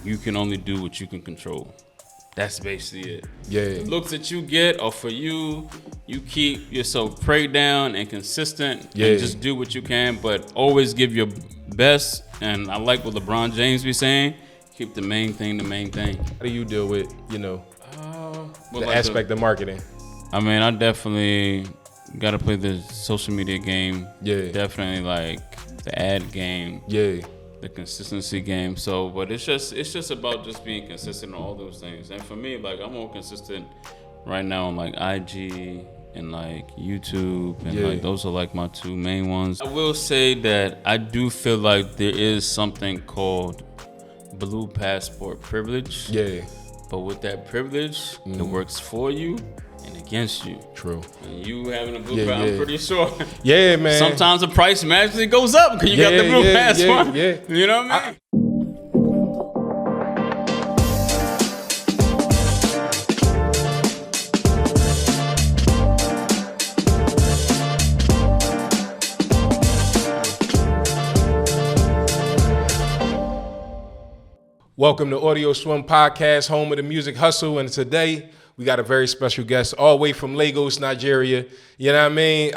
you can only do what you can control. That's basically it. Yeah. The looks that you get are for you. You keep yourself prayed down and consistent and just do what you can, but always give your best. And I like what LeBron James be saying. Keep the main thing the main thing. How do you deal with, the like aspect of marketing? I mean, I definitely got to play the social media game. Yeah. Definitely like the ad game. Yeah. The consistency game. So, but it's just about just being consistent on all those things. And for me, like I'm more consistent right now on like IG and like YouTube, and like those are like my two main ones. I will say that I do feel like there is something called blue passport privilege. Yeah. But with that privilege, it works for you and against you. True. And you having a blue passport, I'm pretty sure. Yeah, man. Sometimes the price magically goes up because you got the blue passport. Yeah. You know what I mean? Welcome to AudioSwim Podcast, home of the music hustle. And today we got a very special guest all the way from Lagos, Nigeria. You know what I mean?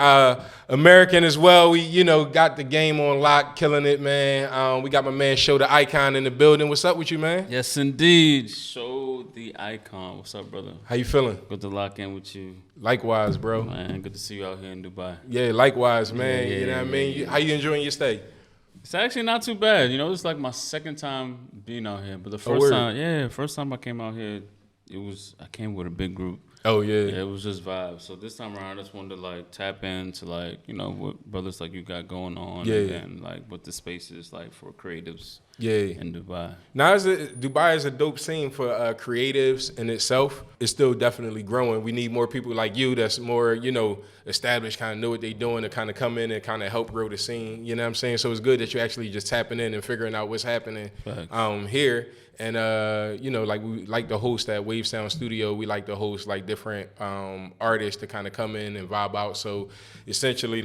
American as well. We, got the game on lock, killing it, man. We got my man Sho The Icon in the building. What's up with you, man? Yes, indeed. Sho The Icon. What's up, brother? How you feeling? Good to lock in with you. Likewise, bro. Man, good to see you out here in Dubai. Yeah, likewise, man. You know what I mean? How you enjoying your stay? It's actually not too bad. It's like my second time being out here. But the first time I came out here, I came with a big group. Oh, yeah. Yeah, it was just vibes. So this time around, I just wanted to like tap into like, what brothers like you got going on. Yeah. And like what the space is like for creatives in Dubai. Now, Dubai is a dope scene for creatives in itself. It's still definitely growing. We need more people like you that's more, established, kind of know what they're doing to kind of come in and kind of help grow the scene. You know what I'm saying? So it's good that you're actually just tapping in and figuring out what's happening here. And, like we like to host at Wave Sound Studio. We like to host like different artists to kind of come in and vibe out. So essentially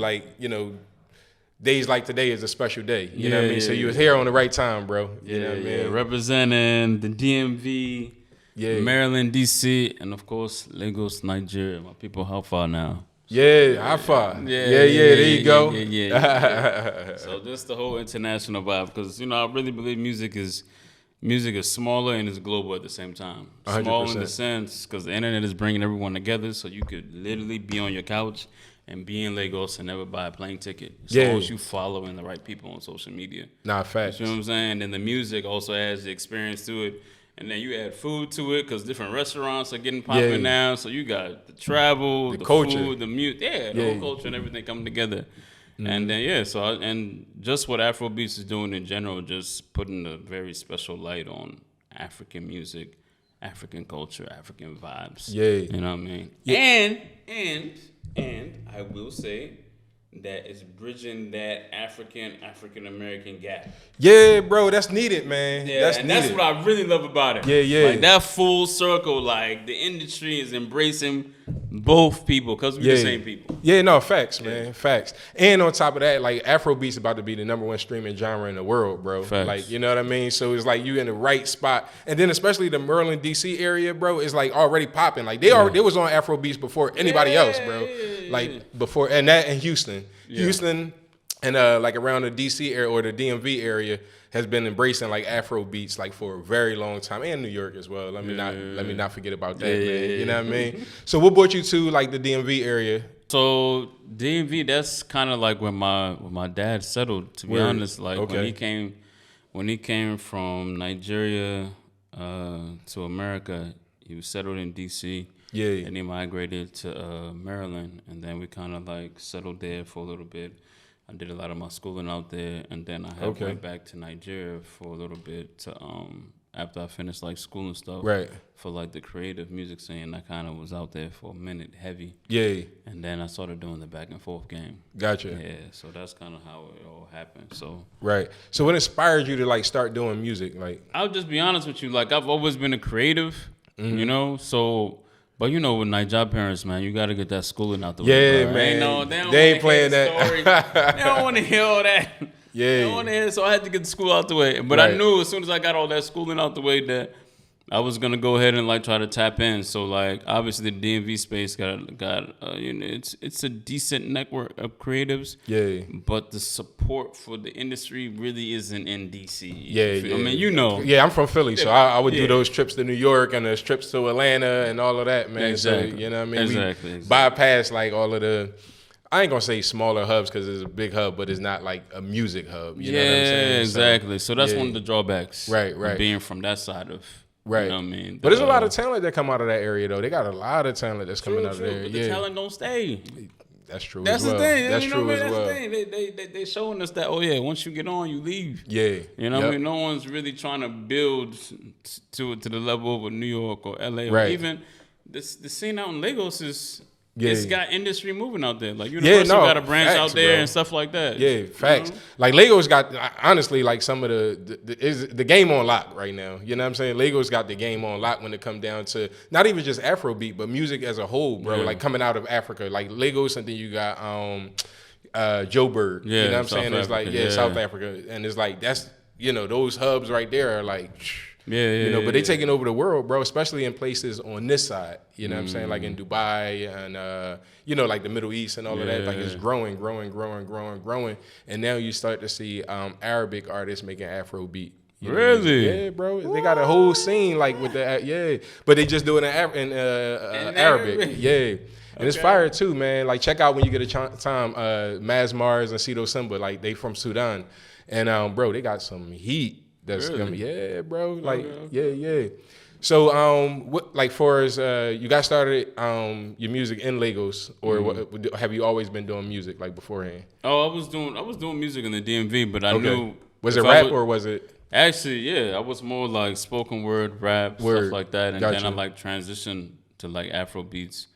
days like today is a special day. You know what I mean? So you was here on the right time, bro. You know what I mean? Representing the DMV, Maryland, DC, and of course, Lagos, Nigeria. My people, how far now? Yeah, how far? There you go. Yeah. So this the whole international vibe because, I really believe music is smaller and it's global at the same time. 100%. Small in the sense because the internet is bringing everyone together, so you could literally be on your couch and be in Lagos and never buy a plane ticket. As long as you following the right people on social media. Nah, facts. You know what I'm saying? And the music also adds the experience to it. And then you add food to it because different restaurants are getting popping now. So you got the travel, the culture, food, the music. The whole culture and everything coming together. Mm-hmm. And then, and just what Afrobeats is doing in general, just putting a very special light on African music, African culture, African vibes. Yeah. You know what I mean? Yeah. And I will say that it's bridging that African American gap. Yeah, bro, that's needed, man. Yeah, that's what I really love about it. Yeah. Like that full circle, like the industry is embracing both people because we're the same people. Yeah, no, facts, man, facts. And on top of that, like Afrobeats about to be the #1 streaming genre in the world, bro. Facts. Like, you know what I mean? So it's like you in the right spot. And then especially the Maryland, DC area, bro, is like already popping. Like they was on Afrobeats before anybody else, bro. Like before, and that in Houston. Houston and like around the DC area or the DMV area has been embracing like Afro beats like for a very long time, and New York as well. Let me not forget about that, man. You know what I mean? So what brought you to like the DMV area? So DMV, that's kind of like where my dad settled. To be honest, like when he came from Nigeria to America, he was settled in DC. Yeah. And he migrated to Maryland, and then we kind of like settled there for a little bit. I did a lot of my schooling out there, and then I went back to Nigeria for a little bit to after I finished like school and stuff. Right. For like the creative music scene, I kind of was out there for a minute, heavy. Yeah. And then I started doing the back and forth game. Gotcha. Yeah. So that's kind of how it all happened. So. Right. So what inspired you to like start doing music? Like, I'll just be honest with you. Like I've always been a creative, so. But with Nigeria parents, man, you got to get that schooling out the way. Yeah, man. They ain't playing that. They don't want to hear all that. on there, so I had to get the school out the way. But I knew as soon as I got all that schooling out the way that I was gonna go ahead and like try to tap in. So like obviously the DMV space got you know, it's a decent network of creatives. Yeah. But the support for the industry really isn't in DC. Yeah. I mean, you know. Yeah, I'm from Philly, so I would do those trips to New York and those trips to Atlanta and all of that, man. Exactly. So, you know what I mean? Exactly. We bypass like all of the, I ain't gonna say smaller hubs because it's a big hub, but it's not like a music hub. You know what I'm saying? Exactly. So that's one of the drawbacks. Right. Of being from that side of. Right. You know what I mean? But there's a lot of talent that come out of that area, though. They got a lot of talent that's coming out of there. But the talent don't stay. That's true. That's as well. the thing. That's true as well. That's the thing. They showing us that. Oh yeah, once you get on, you leave. Yeah. You know what I mean? No one's really trying to build to the level of a New York or LA or even the scene out in Lagos is. Yeah. It's got industry moving out there. Like Universal got a branch out there and stuff like that. Yeah, facts. You know? Like Lagos got honestly like some of the game on lock right now. You know what I'm saying? Lagos got the game on lock when it come down to not even just Afrobeat, but music as a whole, bro. Like coming out of Africa, like Lagos, and then you got Joburg. Yeah, you know what I'm South saying? Africa, It's like South Africa, and it's like that's those hubs right there are like. But they taking over the world, bro, especially in places on this side. You know what I'm saying? Like in Dubai and, like the Middle East and all of that. Like it's growing. And now you start to see Arabic artists making Afrobeat. Really? Yeah, bro. What? They got a whole scene like with the, but they just do it in Arabic. Yeah. And it's fire too, man. Like check out when you get a time, Maz Mars and Sito Simba. Like they from Sudan. And, bro, they got some heat. That's really? Bro. Like, yeah. So, what like for as you got started your music in Lagos, or what, have you always been doing music like beforehand? Oh, I was doing music in the DMV, but I knew. Was it rap or was it? Actually, yeah, I was more like spoken word, rap, stuff like that, and then I like transitioned to like Afro beats.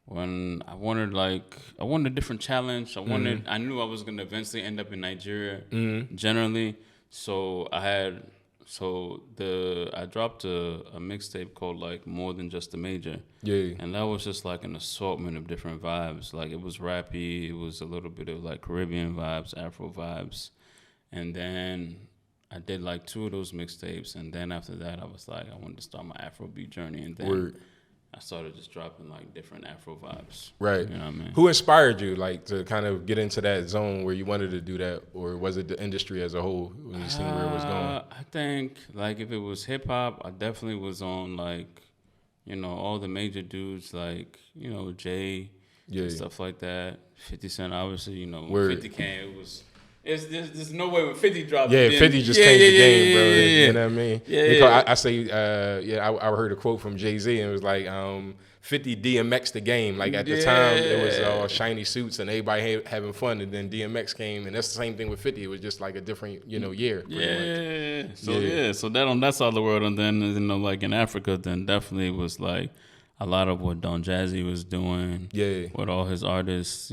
When I wanted a different challenge. I knew I was gonna eventually end up in Nigeria, generally. So I dropped a mixtape called like More Than Just a Major. Yeah. And that was just like an assortment of different vibes. Like it was rappy, it was a little bit of like Caribbean vibes, Afro vibes. And then I did like 2 of those mixtapes, and then after that I was like I wanted to start my Afrobeat journey, and then I started just dropping like different Afro vibes. Right. You know what I mean? Who inspired you like to kind of get into that zone where you wanted to do that, or was it the industry as a whole when you seen where it was going? I think like if it was hip hop, I definitely was on like, all the major dudes like, Jay, and stuff like that. 50 Cent, obviously, when 50 came, it was. There's no way when 50 dropped. Yeah, 50 just changed the game, bro. You know what I mean? Yeah. I say, I heard a quote from Jay-Z, and it was like, 50 DMX the game. Like at the time, it was all shiny suits and everybody having fun, and then DMX came, and that's the same thing with 50. It was just like a different, year. So that on that side of the world, and then like in Africa, then definitely was like a lot of what Don Jazzy was doing. Yeah. With all his artists,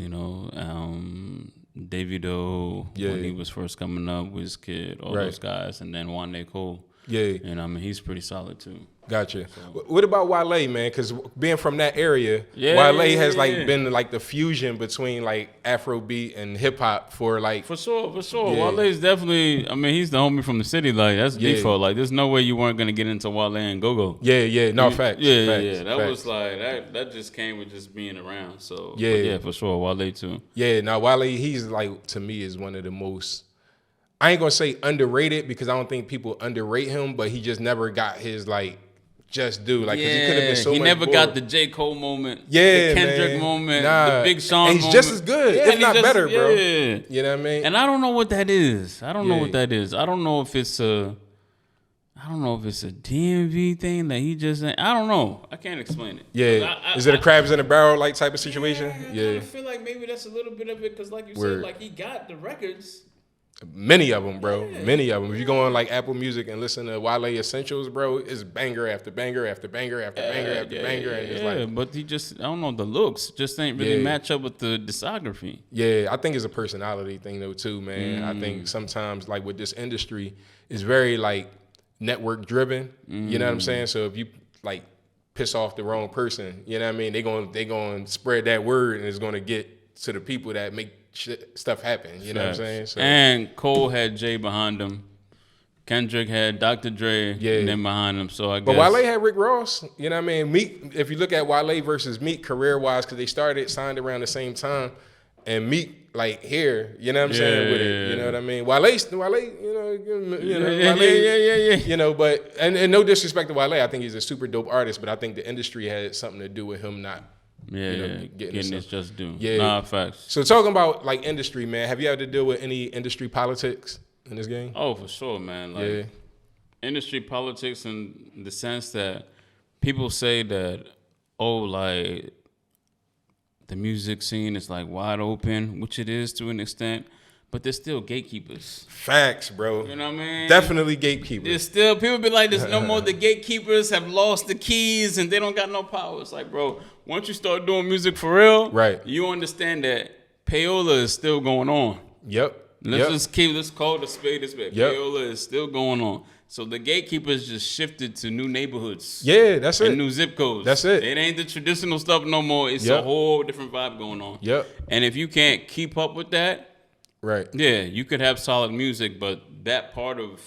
Davido, when he was first coming up, Wizkid, all those guys, and then Wlay Cole. Yeah. And I mean, he's pretty solid too. Gotcha. So. What about Wlay, man? Because being from that area, Wlay has like been like the fusion between like Afrobeat and hip hop for like. For sure. Yeah. Wlay's definitely. I mean, he's the homie from the city. Like that's default. Like there's no way you weren't gonna get into Wlay and go. Yeah. No facts. Yeah. That was like that just came with just being around. So yeah, for sure. Wlay too. Yeah. Now Wlay, he's like to me is one of the most. I ain't gonna say underrated because I don't think people underrate him, but he just never got his like. Just do like because he could have been so much. He never got the J. Cole moment, the Kendrick moment, the Big Sean and he's moment. Just as good, if not better, bro. You know what I mean? And I don't know what that is. I don't know what that is. I don't know if it's a DMV thing that he just. I don't know. I can't explain it. Yeah. Is it a crabs in a barrel like type of situation? I feel like maybe that's a little bit of it because, like you said, like he got the records. Many of them, bro. Many of them. If you go on like Apple Music and listen to Wlay Essentials, bro, it's banger after banger after banger after banger after banger. And it's like, but he just, I don't know, the looks just ain't really match up with the discography. Yeah, I think it's a personality thing though too, man. I think sometimes like with this industry, it's very like network driven. You know what I'm saying? So if you like piss off the wrong person, you know what I mean? They gonna spread that word and it's gonna get to the people that make stuff happen. You know what I'm saying? So. And Cole had Jay behind him. Kendrick had Dr. Dre and then behind him. So I guess. But Wlay had Rick Ross. You know what I mean? Meek, if you look at Wlay versus Meek career-wise, because they signed around the same time, and Meek, like, here, you know what I'm saying, with it. You know what I mean? Wlay, you know, but, and no disrespect to Wlay, I think he's a super dope artist, but I think the industry had something to do with him not getting his just due. Yeah. Nah, facts. So talking about, like, industry, man, have you had to deal with any industry politics in this game? Oh, for sure, man. Like, industry politics in the sense that people say that, oh, like, the music scene is like wide open, which it is to an extent, but there's still gatekeepers. Facts, bro. You know what I mean? Definitely gatekeepers. There's still, people be like, there's no more, the gatekeepers have lost the keys and they don't got no power. It's like, bro, once you start doing music for real, you understand that payola is still going on. Let's call it a spade a spade. Payola is still going on. So the gatekeepers just shifted to new neighborhoods. Yeah, that's it. And new zip codes. That's it. It ain't the traditional stuff no more. It's a whole different vibe going on. And if you can't keep up with that, you could have solid music, but that part of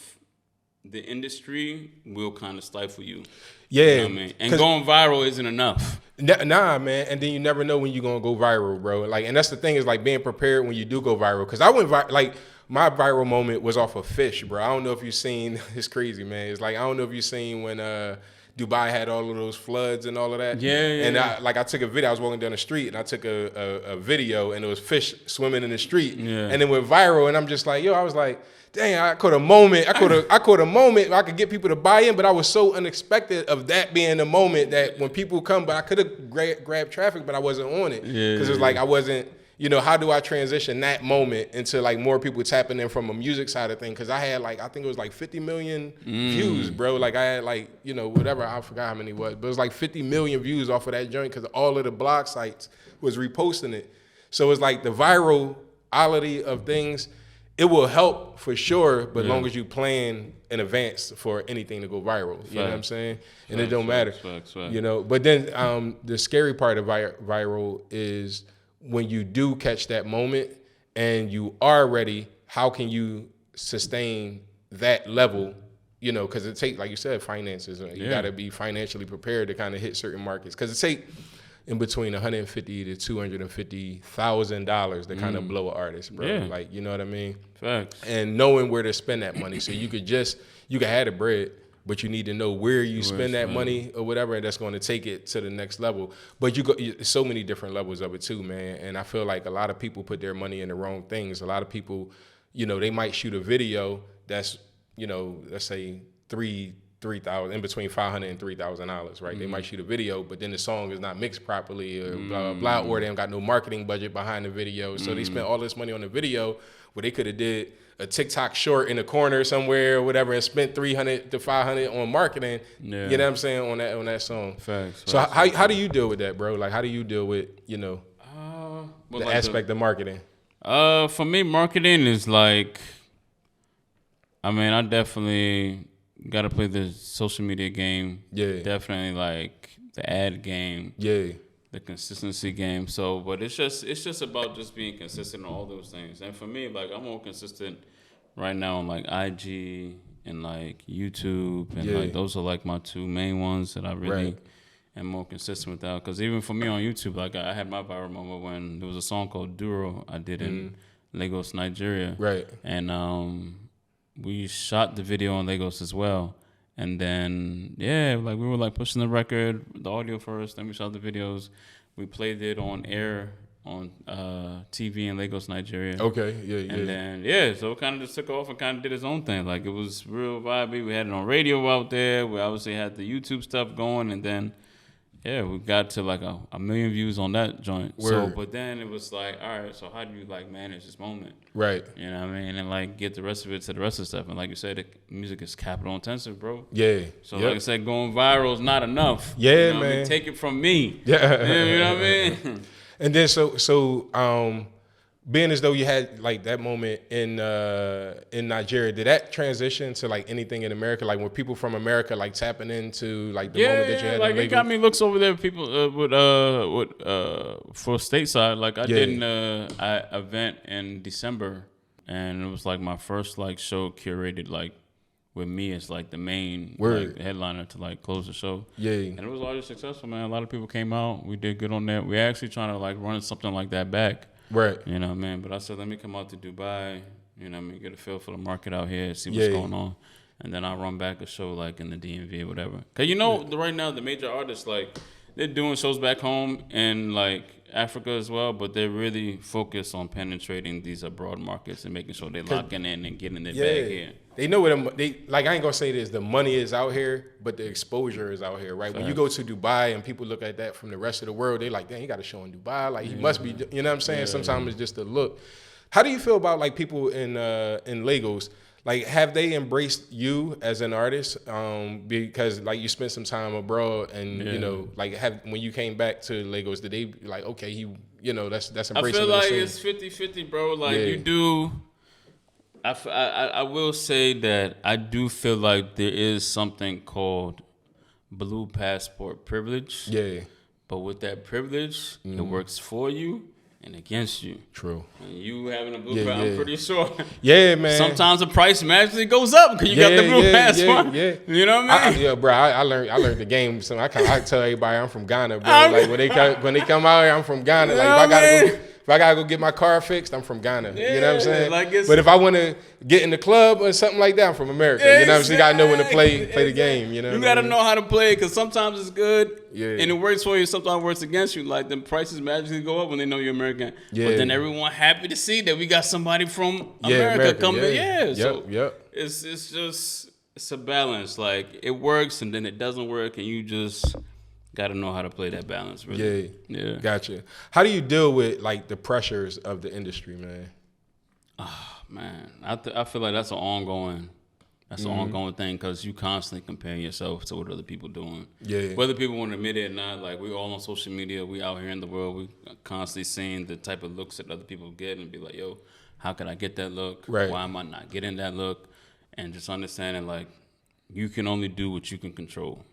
the industry will kind of stifle you. You know what I mean? And going viral isn't enough. Nah, man. And then you never know when you're gonna go viral, bro. Like, and that's the thing, is like being prepared when you do go viral. Cause I went like my viral moment was off of Fish, bro. I don't know if you've seen. It's crazy, man. It's like, I don't know if you've seen when Dubai had all of those floods and all of that. I took a video. I was walking down the street and I took a video, and it was fish swimming in the street, and it went viral. And I'm just like, I was like, dang, I caught a moment. I caught a moment where I could get people to buy in, but I was so unexpected of that being the moment that when people come, but I could have grabbed traffic, but I wasn't on it. Because it's like I wasn't, how do I transition that moment into like more people tapping in from a music side of things? Because I had like, I think it was like 50 million views, bro. Like I had like, whatever, I forgot how many it was, but it was like 50 million views off of that joint because all of the blog sites was reposting it. So it's like the virality of things. It will help for sure, but as long as you plan in advance for anything to go viral, you know what I'm saying? And it don't matter, But then the scary part of viral is when you do catch that moment and you are ready, how can you sustain that level? Because it takes, like you said, finances. You got to be financially prepared to kind of hit certain markets. Because it takes in between $150,000 to $250,000 to kind of blow an artist, bro. Like, you know what I mean? Facts. And knowing where to spend that money. So you could have the bread, but you need to know where you spend that money or whatever, and that's going to take it to the next level. But so many different levels of it too, man. And I feel like a lot of people put their money in the wrong things. A lot of people, they might shoot a video that's, let's say $3,000, in between $500 and $3,000, right? They might shoot a video, but then the song is not mixed properly, or blah, blah, blah, or they don't got no marketing budget behind the video. So they spent all this money on the video where they could have did a TikTok short in a corner somewhere or whatever and spent $300 to $500 on marketing. You know what I'm saying, on that song. Facts. So how do you deal with that, bro? Like, how do you deal with, the aspect of marketing? For me, marketing is like, I definitely got to play the social media game. Definitely like the ad game. The consistency game. So, but it's just about just being consistent on all those things. And for me, like, I'm more consistent right now on like IG and like YouTube, and like those are like my two main ones that I really am more consistent with that. Because even for me on YouTube, like I had my viral moment when there was a song called Duro I did in Lagos, Nigeria. And we shot the video in Lagos as well. And then, like we were like pushing the record, the audio first, then we shot the videos. We played it on air on TV in Lagos, Nigeria. And then, so it kind of just took off and kind of did its own thing. Like, it was real vibey. We had it on radio out there. We obviously had the YouTube stuff going. And then, we got to like a million views on that joint. So, but then it was like, all right, so how do you like manage this moment? You know what I mean? And like get the rest of it to the rest of the stuff. And like you said, the music is capital intensive, bro. So like I said, going viral is not enough. Man. I mean? Take it from me. You know what I mean? And then so being as though you had like that moment in Nigeria, did that transition to like anything in America? Like when people from America like tapping into like the moment that you had like in it Lagos? got me looks over there. People for stateside. Like I did an event in December, and it was like my first like show curated like with me as like the main like, headliner to like close the show. Yeah, and it was already successful, man. A lot of people came out. We did good on that. We're actually trying to like run something like that back. Right. You know what I mean? But I said, let me come out to Dubai, you know what I mean, get a feel for the market out here, see what's going on. And then I'll run back a show like in the DMV or whatever. Because you know, right now, the major artists, like, they're doing shows back home in like Africa as well, but they're really focused on penetrating these abroad markets and making sure they're locking in and getting their bag here. They know what like. I ain't gonna say this. The money is out here, but the exposure is out here, right? When you go to Dubai and people look at that from the rest of the world, they like, dang, he got a show in Dubai. Like he must be, you know what I'm saying? Sometimes it's just a look. How do you feel about like people in Lagos? Like, have they embraced you as an artist? Because like you spent some time abroad, and you know, like when you came back to Lagos, did they be like, okay, you know, that's embracing? I feel like it's 50-50, bro. Like you do. I will say that I do feel like there is something called blue passport privilege. Yeah. But with that privilege, it works for you and against you. True. And you having a blue passport, I'm pretty sure. Yeah, man. Sometimes the price magically goes up because you got the blue passport. Yeah. You know what I mean? Bro, I learned the game. So I tell everybody I'm from Ghana, bro. Like when they come out here, I'm from Ghana. Like if I gotta go get my car fixed, I'm from Ghana. Yeah, you know what I'm saying? Like but if I want to get in the club or something like that, I'm from America. You know what I'm saying? You gotta know when to play the game. You know, you gotta know how to play it because sometimes it's good and it works for you. Sometimes it works against you. Like the prices magically go up when they know you're American. Yeah. But then everyone happy to see that we got somebody from America coming. So it's a balance. Like it works and then it doesn't work, and you just got to know how to play that balance, really. Yeah. Gotcha. How do you deal with like the pressures of the industry, man? Oh, man, I feel like that's an ongoing thing because you constantly compare yourself to what other people doing. Yeah. Whether people want to admit it or not, like we all on social media, we out here in the world, we constantly seeing the type of looks that other people get and be like, yo, how could I get that look? Right. Why am I not getting that look? And just understanding like you can only do what you can control.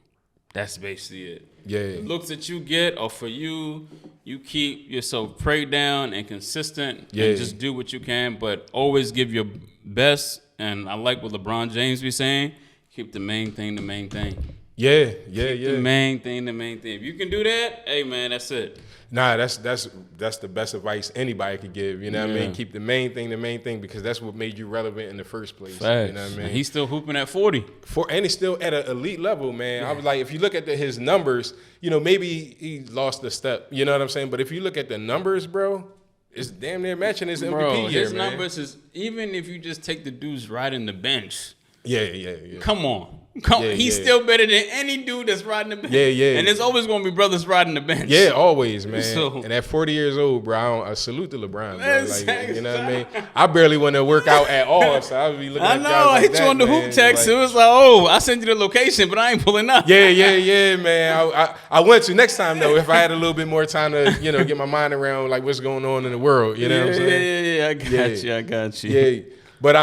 That's basically it. Yeah. The looks that you get are for you. You keep yourself prayed down and consistent and just do what you can, but always give your best. And I like what LeBron James be saying, keep the main thing the main thing. Yeah. The main thing the main thing. If you can do that, hey, man, that's it. Nah, that's the best advice anybody could give. You know what I mean? Keep the main thing because that's what made you relevant in the first place. Facts. You know what I mean? And he's still hooping at 40. And he's still at an elite level, man. Yeah. I was like, if you look at his numbers, you know, maybe he lost a step. You know what I'm saying? But if you look at the numbers, bro, it's damn near matching his MVP year, his numbers is, even if you just take the dudes riding the bench. Yeah. Come on. He's still better than any dude that's riding the bench. Yeah. And there's always going to be brothers riding the bench. Yeah, always, man. And at 40 years old, bro, I salute to LeBron, bro. Like, you know what I mean? I barely want to work out at all, so I would be looking at guys I hit you on the hoop text. Like, it was like, oh, I sent you the location, but I ain't pulling up. Yeah, man. I went to next time, though, if I had a little bit more time to, you know, get my mind around, like, what's going on in the world. You know what I'm saying? Yeah, I got you. Yeah. But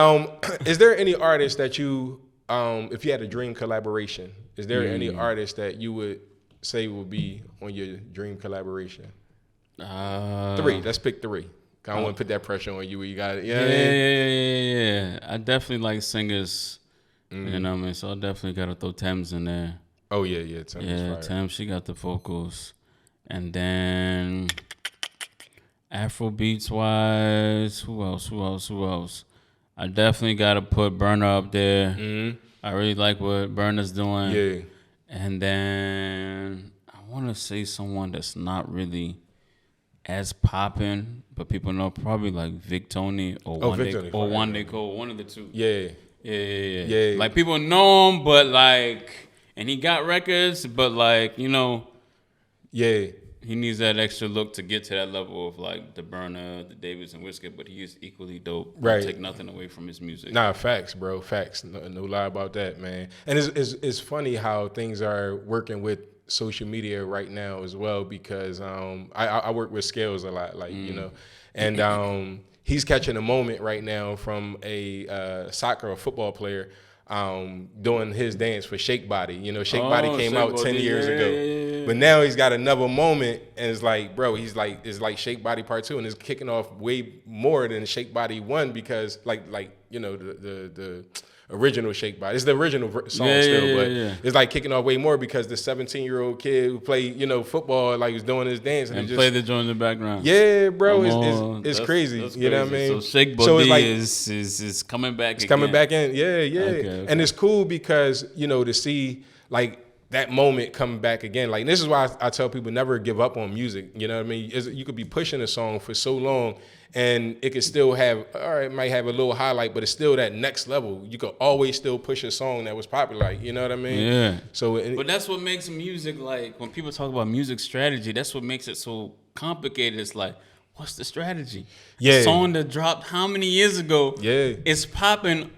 is there any artist that you... if you had a dream collaboration, is there any artist that you would say would be on your dream collaboration? 3. Let's pick 3. I don't want to put that pressure on you where you got it. You know what I mean? Yeah. I definitely like singers. You know what I mean? So I definitely got to throw Thames in there. Oh, yeah. Thames, she got the vocals. And then Afrobeats wise, who else? I definitely got to put Burner up there. Mm-hmm. I really like what Burner's doing. Yeah. And then I want to say someone that's not really as popping, but people know, probably like Vic Tony or One Day Cole, one of the two. Yeah. Like people know him, but like, and he got records, but like, you know. Yeah. He needs that extra look to get to that level of like the Burner, the Davis, and Wizkid, but he is equally dope. Right. Don't take nothing away from his music. Nah, facts, bro. Facts. No lie about that, man. And it's funny how things are working with social media right now as well because I work with Scales a lot, like you know, and he's catching a moment right now from a soccer or football player doing his dance for Shake Body. You know, Shake Body came out 10 years ago. But now he's got another moment and it's like, bro, it's like Shake Body Part 2 and it's kicking off way more than Shake Body 1 because like you know, the original Shake Body. It's the original song it's like kicking off way more because the 17-year-old kid who played, you know, football, like was doing his dance and play the joint in the background. Yeah, bro, it's crazy. That's you know crazy. what I mean? So Shake Body like, is coming back. It's coming back in. Yeah. Okay. And it's cool because, you know, to see like that moment coming back again. Like this is why I tell people never give up on music. You know what I mean? You could be pushing a song for so long and it could still have, it might have a little highlight, but it's still that next level. You could always still push a song that was popular. Like, you know what I mean? Yeah. So, but that's what makes music, like when people talk about music strategy, that's what makes it so complicated. It's like, what's the strategy? Yeah. A song that dropped how many years ago? Yeah. It's popping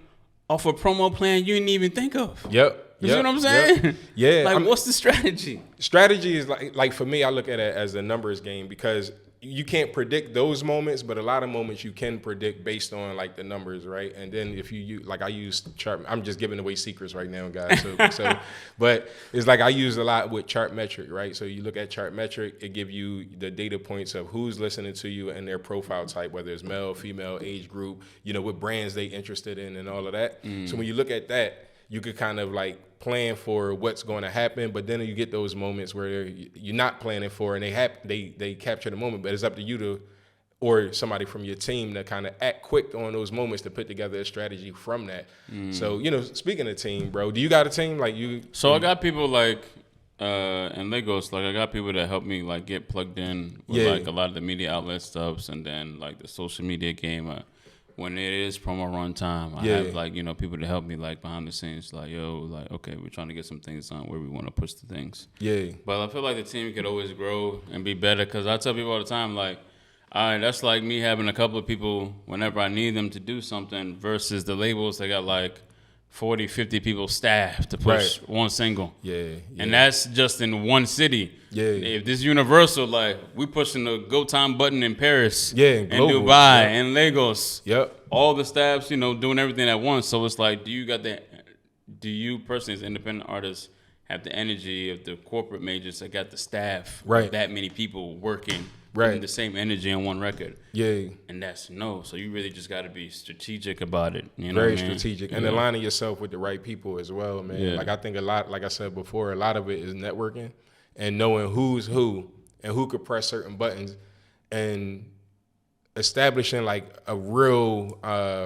off a promo plan you didn't even think of. Yep. You see what I'm saying? Yep. Yeah. Like, what's the strategy? Strategy is like for me, I look at it as a numbers game because you can't predict those moments, but a lot of moments you can predict based on like the numbers, right? And then if you like, I use chart. I'm just giving away secrets right now, guys. So, but it's like I use a lot with Chartmetric, right? So you look at Chartmetric, it give you the data points of who's listening to you and their profile type, whether it's male, female, age group, you know, what brands they interested in and all of that. So when you look at that, you could kind of like plan for what's going to happen, but then you get those moments where you're not planning for, and they capture the moment. But it's up to you to, or somebody from your team to kind of act quick on those moments to put together a strategy from that. So you know, speaking of team, bro, do you got a team like you? So I got people like in Lagos, like I got people that help me like get plugged in with like a lot of the media outlet stuffs, and then like the social media game. When it is promo run time, I have like, you know, people to help me like behind the scenes, like, yo, like, okay, we're trying to get some things on where we want to push the things. Yeah. But I feel like the team could always grow and be better because I tell people all the time, like, all right, that's like me having a couple of people whenever I need them to do something versus the labels that got like 40, 50 people staff to push one single. Yeah. And that's just in one city. Yeah. If this Universal, like, we pushing the Go Time button in Paris. And Dubai and Lagos. All the staffs, you know, doing everything at once. So it's like, do you personally as independent artists have the energy of the corporate majors that got the staff of that many people working the same energy on one record? And that's no. So you really just got to be strategic about it. You know Very strategic. And aligning yourself with the right people as well, man. Like I think a lot, like I said before, a lot of it is networking and knowing who's who and who could press certain buttons and establishing like a real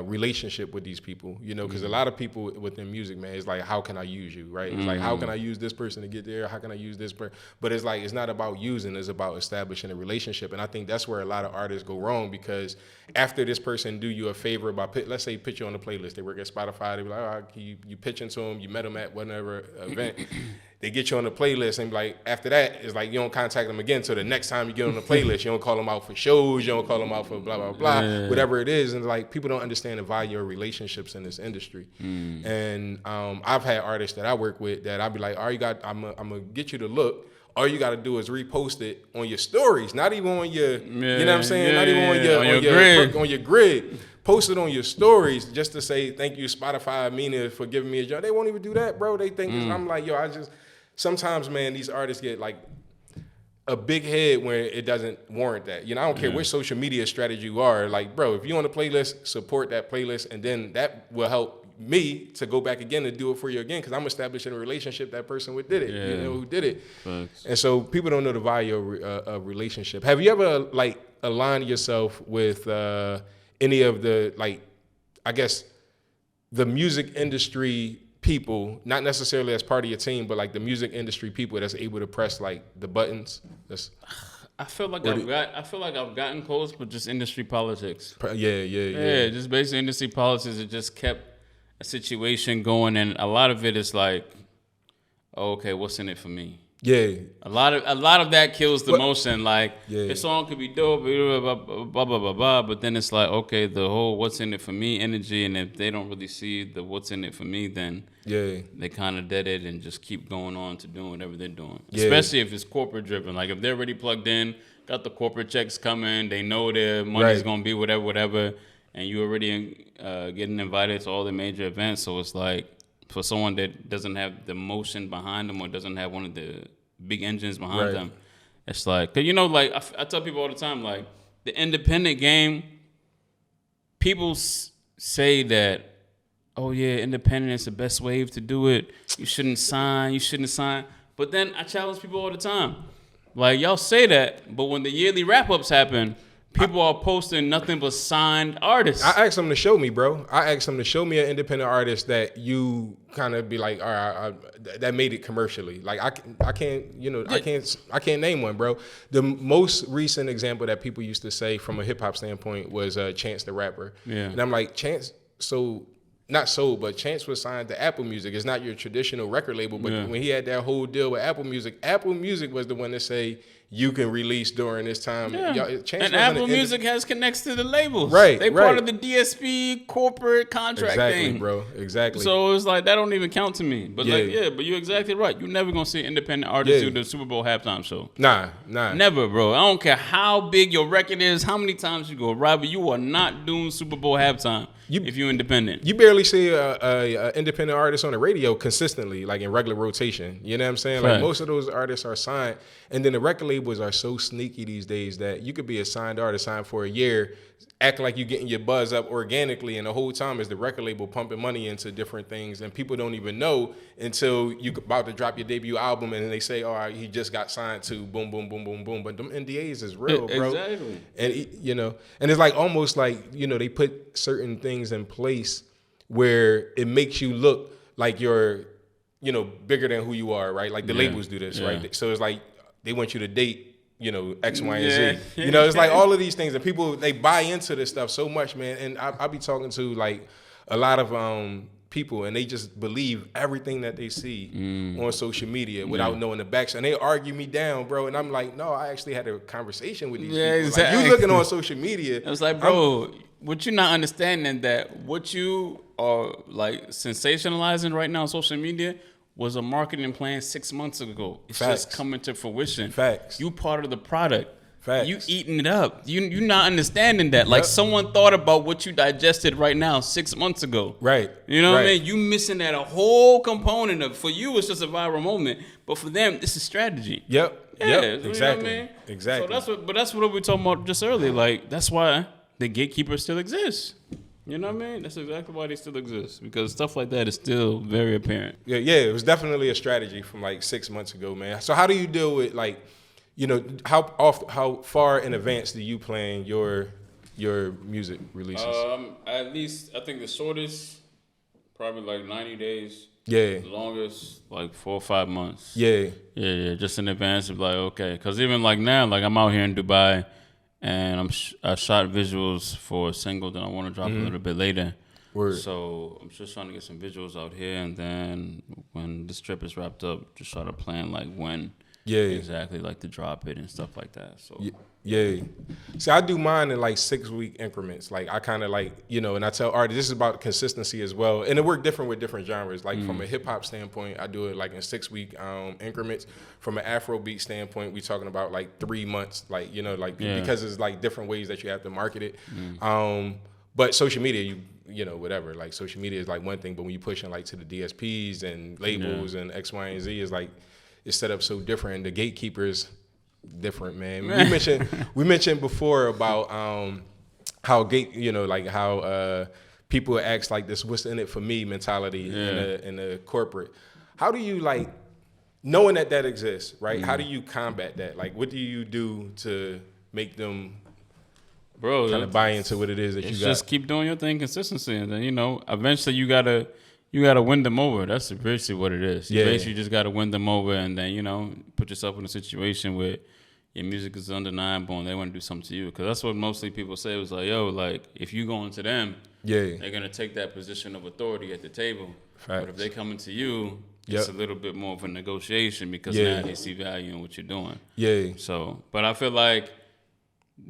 relationship with these people, you know, because a lot of people within music, man, it's like, how can I use you, right? It's like, how can I use this person to get there? How can I use this person? But it's like, it's not about using, it's about establishing a relationship. And I think that's where a lot of artists go wrong because after this person do you a favor by, let's say, put you on the playlist, they work at Spotify, they be like, all right, you pitching to them, you met them at whatever event. They get you on the playlist and like after that, it's like you don't contact them again. So the next time you get on the playlist, you don't call them out for shows, you don't call them out for blah, blah, blah, whatever it is. And like people don't understand the value of relationships in this industry. And I've had artists that I work with that I'll be like, all you got, I'm gonna get you to look. All you got to do is repost it on your stories, not even on your, you know what I'm saying? Not even on your grid. Post it on your stories just to say, thank you, Spotify, Mina, for giving me a job. They won't even do that, bro. They think, I'm like, yo, sometimes, man, these artists get like a big head when it doesn't warrant that. You know, I don't care which social media strategy you are. Like, bro, if you're on the playlist, support that playlist, and then that will help me to go back again and do it for you again because I'm establishing a relationship that person with did it, you know, who did it. Thanks. And so people don't know the value of relationship. Have you ever, like, aligned yourself with any of the, like, I guess, the music industry people, not necessarily as part of your team, but like the music industry people that's able to press like the buttons? I feel like I've gotten close, but just industry politics. Yeah. Just basically industry politics. It just kept a situation going, and a lot of it is like, oh, okay, what's in it for me? Yeah. A lot of that kills the motion. Like the song could be dope, blah blah blah blah blah, but then it's like, okay, the whole what's in it for me energy, and if they don't really see the what's in it for me, then they kind of dead it and just keep going on to doing whatever they're doing. Especially if it's corporate driven. Like if they're already plugged in, got the corporate checks coming, they know their money's gonna be whatever, and you already getting invited to all the major events. So it's like, for someone that doesn't have the motion behind them or doesn't have one of the big engines behind them, it's like, cause like I tell people all the time, like the independent game, people say that, oh yeah, independent is the best wave to do it. You shouldn't sign. But then I challenge people all the time, like y'all say that, but when the yearly wrap ups happen, people are posting nothing but signed artists. I asked them to show me, bro. I asked them to show me an independent artist that you kind of be like, all right, that made it commercially. Like I can't name one, bro. The most recent example that people used to say from a hip hop standpoint was Chance the Rapper. Yeah. And I'm like, Chance, but Chance was signed to Apple Music. It's not your traditional record label, but when he had that whole deal with Apple Music was the one to say you can release during this time. Yeah. And Apple Music has connects to the labels. Right. They part of the DSP corporate contract thing. Exactly, bro. Exactly. So it's like that don't even count to me. But but you're exactly right. You're never gonna see an independent artist do the Super Bowl halftime show. Nah. Never, bro. I don't care how big your record is, how many times you go, Robbie, you are not doing Super Bowl halftime if you're independent. You barely see a independent artist on the radio consistently, like in regular rotation. You know what I'm saying? Like most of those artists are signed, and then the record labels are so sneaky these days that you could be a signed artist, signed for a year, acting like you're getting your buzz up organically, and the whole time is the record label pumping money into different things, and people don't even know until you about to drop your debut album, and they say, "Oh, he just got signed to boom, boom, boom, boom, boom." But them NDAs is real, bro. Exactly. And and it's like almost like they put certain things in place where it makes you look like you're bigger than who you are, right? Like the labels do this, right? So it's like they want you to date X, Y, and Z. It's like all of these things, and people, they buy into this stuff so much, man. And I be talking to like a lot of people, and they just believe everything that they see on social media without knowing the backs, and they argue me down, bro. And I'm like, no, I actually had a conversation with these people. Exactly. Like, you looking on social media. I was like, bro, what you not understanding that what you are like sensationalizing right now on social media was a marketing plan 6 months ago. It's just coming to fruition. Facts. You part of the product. Facts. You eating it up. You not understanding that. Like someone thought about what you digested right now 6 months ago. Right. You know what I mean? You missing that a whole component of, for you it's just a viral moment, but for them this is strategy. Yep. Yeah, Exactly. You know what I mean? Exactly. So that's what we were talking about just earlier. Like that's why the gatekeepers still exist. You know what I mean? That's exactly why they still exist, because stuff like that is still very apparent. Yeah, it was definitely a strategy from like 6 months ago, man. So how do you deal with like, how far in advance do you plan your music releases? At least I think the shortest probably like 90 days. Yeah. The longest like 4 or 5 months. Yeah. Just in advance of like, okay, because even like now, like I'm out here in Dubai. And I shot visuals for a single that I want to drop a little bit later. Word. So I'm just trying to get some visuals out here, and then when this trip is wrapped up, just try to plan like when exactly like to drop it and stuff like that. So See, I do mine in like 6 week increments. Like I kind of like, and I tell artists this is about consistency as well. And it works different with different genres. Like from a hip hop standpoint, I do it like in 6 week increments. From an Afrobeat standpoint, we talking about like 3 months, like, because it's like different ways that you have to market it. But social media, whatever, like social media is like one thing, but when you pushing like to the DSPs and labels and X, Y, and Z, is like, it's set up so different. And the gatekeepers, different, man. We mentioned before about how people ask like this "what's in it for me" mentality in the corporate. How do you like, knowing that exists, right? How do you combat that? Like, what do you do to make them, kind of buy into what it is that you got? Just keep doing your thing, consistency, and then eventually you gotta win them over. That's basically what it is. You basically just gotta win them over, and then put yourself in a situation where your music is undeniable and they want to do something to you. Because that's what mostly people say. It was like, yo, like if you go into them, they're gonna take that position of authority at the table. Facts. But if they come into you, it's a little bit more of a negotiation because now they see value in what you're doing. Yeah. So, but I feel like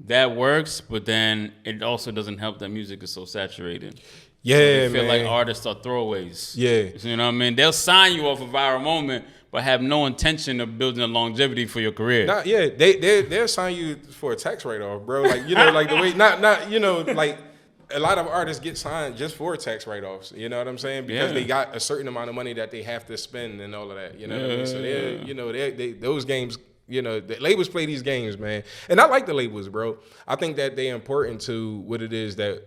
that works, but then it also doesn't help that music is so saturated. Yeah, so they feel man. like artists are throwaways. Yeah. You know what I mean? They'll sign you off a viral moment, but have no intention of building a longevity for your career. They'll sign you for a tax write-off, bro. Like, you know, like the way, not you know, like a lot of artists get signed just for tax write-offs. You know what I'm saying? Because they got a certain amount of money that they have to spend and all of that. You know what I mean? So they those games. You know, the labels play these games, man. And I like the labels, bro. I think that they're important to what it is that,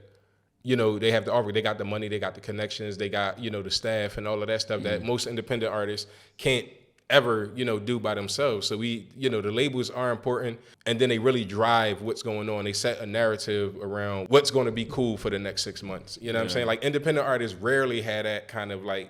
you know, they have to offer. They got the money, they got the connections, they got, you know, the staff and all of that stuff that most independent artists can't ever, you know, do by themselves. So the labels are important, and then they really drive what's going on. They set a narrative around what's going to be cool for the next 6 months. You know what I'm saying? Like, independent artists rarely had that kind of like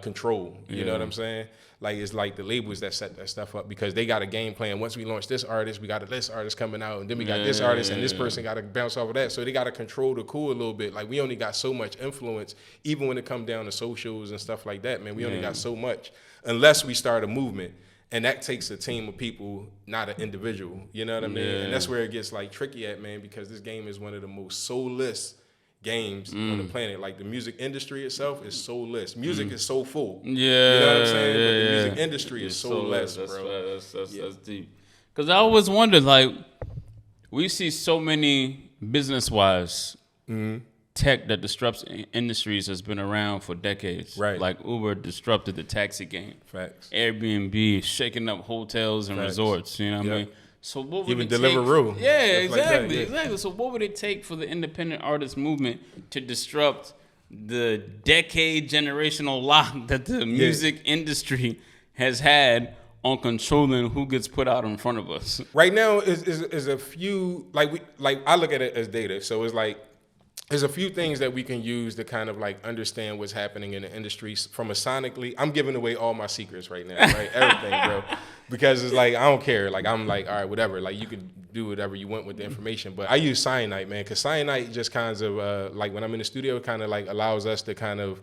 control. You know what I'm saying? Like, it's like the labels that set that stuff up because they got a game plan. Once we launch this artist, we got this artist coming out, and then we got this artist, and this person got to bounce off of that. So they got to control the cool a little bit. Like, we only got so much influence, even when it comes down to socials and stuff like that, man. We only got so much unless we start a movement. And that takes a team of people, not an individual. You know what I mean? And that's where it gets like tricky at, man, because this game is one of the most soulless games on the planet. Like, the music industry itself is soulless. Music is soulful. You know what I'm saying? But the music industry is soulless, bro. That's deep. Because I always wondered, like, we see so many business-wise tech that disrupts industries has been around for decades. Right. Like, Uber disrupted the taxi game. Facts. Airbnb shaking up hotels and resorts. You know what I mean? So what would even it take? Deliveroo. Yeah, exactly. Exactly. So what would it take for the independent artist movement to disrupt the decade generational lock that the music industry has had on controlling who gets put out in front of us? Right now is a few, like I look at it as data. So it's like there's a few things that we can use to kind of like understand what's happening in the industry from a sonically. I'm giving away all my secrets right now, right? Everything, bro. Because it's like, I don't care. Like, I'm like, all right, whatever. Like, you can do whatever you want with the information. But I use Cyanite, man, because Cyanite just kind of, like, when I'm in the studio, it kind of like allows us to kind of,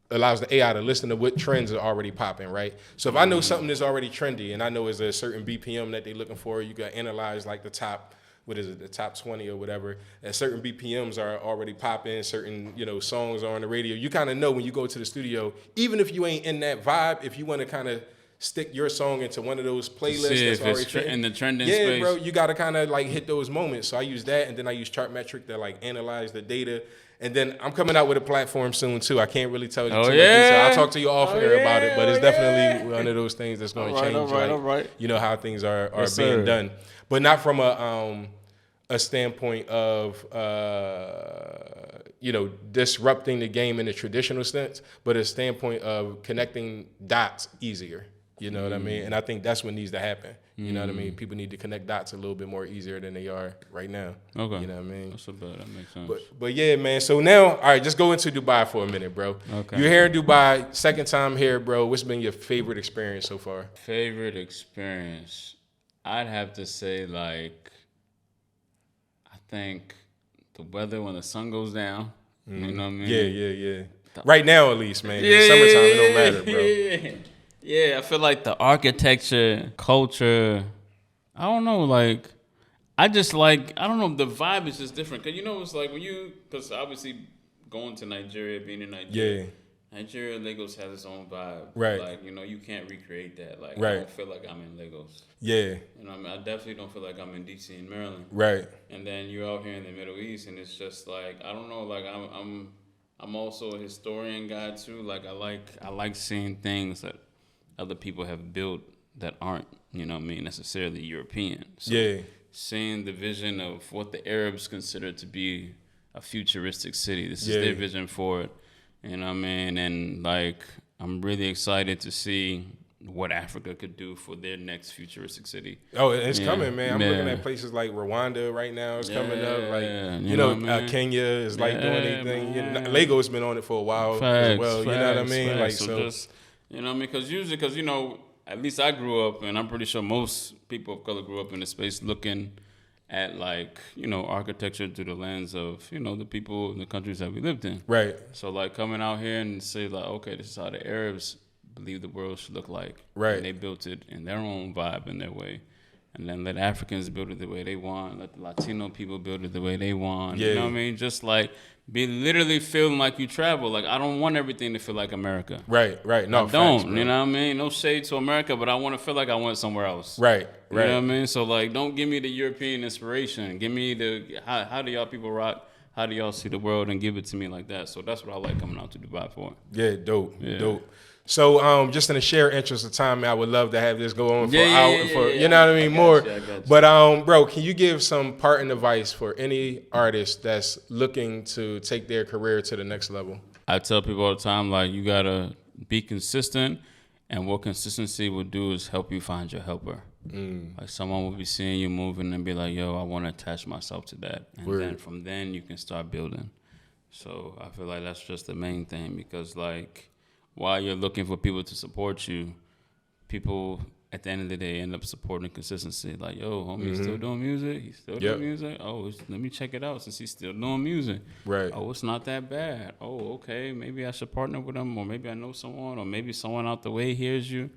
allows the AI to listen to what trends are already popping, right? So if I know something is already trendy and I know is a certain BPM that they're looking for, you can analyze like the top, the top 20 or whatever, and certain BPMs are already popping, certain, you know, songs are on the radio. You kind of know when you go to the studio, even if you ain't in that vibe, if you want to kind of stick your song into one of those playlists that's already in the trending space. space. Yeah, bro, you got to kind of like hit those moments. So I use that, and then I use Chartmetric to like analyze the data. And then I'm coming out with a platform soon too. I can't really tell you too much detail. I'll talk to you off air about it, but it's definitely one of those things that's going to change, you know, how things are being done. But not from a standpoint of you know, disrupting the game in the traditional sense, but a standpoint of connecting dots easier. You know what I mean? And I think that's what needs to happen. You know what I mean? People need to connect dots a little bit more easier than they are right now. Okay. You know what I mean? That's about, that makes sense. But yeah, man. So now, all right, just go into Dubai for a minute, bro. Okay. You're here in Dubai, second time here, bro. What's been your favorite experience so far? Favorite experience? I'd have to say, like, I think the weather when the sun goes down. You know what I mean? Yeah. Right now, at least, man. Yeah, summertime, it don't matter, bro. Yeah, I feel like the architecture, culture, I don't know, like, I just like, I don't know, the vibe is just different. Because, you know, it's like when because obviously going to Nigeria, being in Nigeria, Nigeria, Lagos has its own vibe. Right. Like, you know, you can't recreate that. Like, right. I don't feel like I'm in Lagos. Yeah. You know what I mean? I definitely don't feel like I'm in D.C. and Maryland. Right. And then you're out here in the Middle East, and it's just like, I don't know, like, I'm also a historian guy, too. Like, I like seeing things that other people have built that aren't, you know what I mean, necessarily European. So seeing the vision of what the Arabs consider to be a futuristic city. This is their vision for it. You know what I mean? And, like, I'm really excited to see what Africa could do for their next futuristic city. Oh, it's coming, man. I'm looking at places like Rwanda right now. It's coming up. Like, you know Kenya is like doing anything. You know, Lagos been on it for a while as well. You know what I mean? Like, so just, you know what I mean? Because you know, at least I grew up, and I'm pretty sure most people of color grew up in the space looking at like, you know, architecture through the lens of, you know, the people in the countries that we lived in. Right. So like coming out here and say like, okay, this is how the Arabs believe the world should look like. Right. And they built it in their own vibe in their way. And then let Africans build it the way they want. Let the Latino people build it the way they want. Yeah. You know what I mean? Just like be literally feeling like you travel. Like I don't want everything to feel like America. Right. No, I don't. facts, you know what I mean? No shade to America, but I want to feel like I went somewhere else. Right. You know what I mean? So like, don't give me the European inspiration. Give me the how do y'all people rock? How do y'all see the world? And give it to me like that. So that's what I like coming out to Dubai for. Yeah, dope. So, just in the sheer interest of time, man, I would love to have this go on for an hour, you know what I mean, more. But, bro, can you give some parting advice for any artist that's looking to take their career to the next level? I tell people all the time, like, you gotta be consistent, and what consistency will do is help you find your helper. Like someone will be seeing you moving and be like, yo, I want to attach myself to that, and then from then you can start building. So I feel like that's just the main thing, because like, while you're looking for people to support you, people at the end of the day end up supporting consistency. Like, yo, homie's still doing music. He's still doing music. Oh, let me check it out since he's still doing music. Right. Oh, it's not that bad. Oh, okay. Maybe I should partner with him, or maybe I know someone, or maybe someone out the way hears you,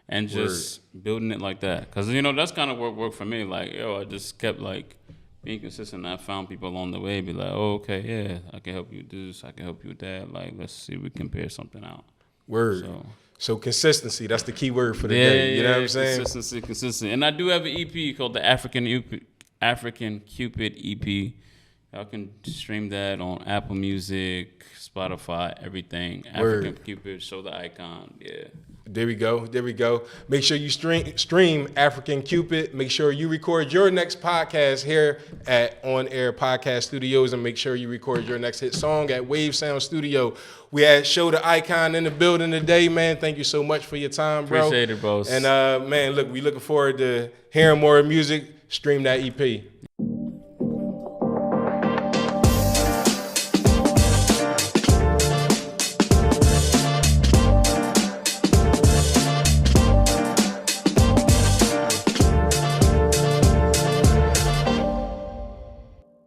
and just building it like that. Because, you know, that's kind of what worked for me. Like, yo, I just kept like being consistent. I found people along the way, be like, oh, okay, yeah, I can help you with this. I can help you with that. Like, let's see if we can pair something out. Word. So consistency, that's the key word for the day. You know what I'm saying? Consistency. And I do have an EP called the African Cupid EP. Y'all can stream that on Apple Music, Spotify, everything. African Cupid, Sho The Icon. Yeah. There we go. Make sure you stream African Cupid. Make sure you record your next podcast here at On Air Podcast Studios, and make sure you record your next hit song at Wave Sound Studio. We had Sho The Icon in the building today, man. Thank you so much for your time, bro. Appreciate it, bro. And man, look, we looking forward to hearing more music. Stream that EP.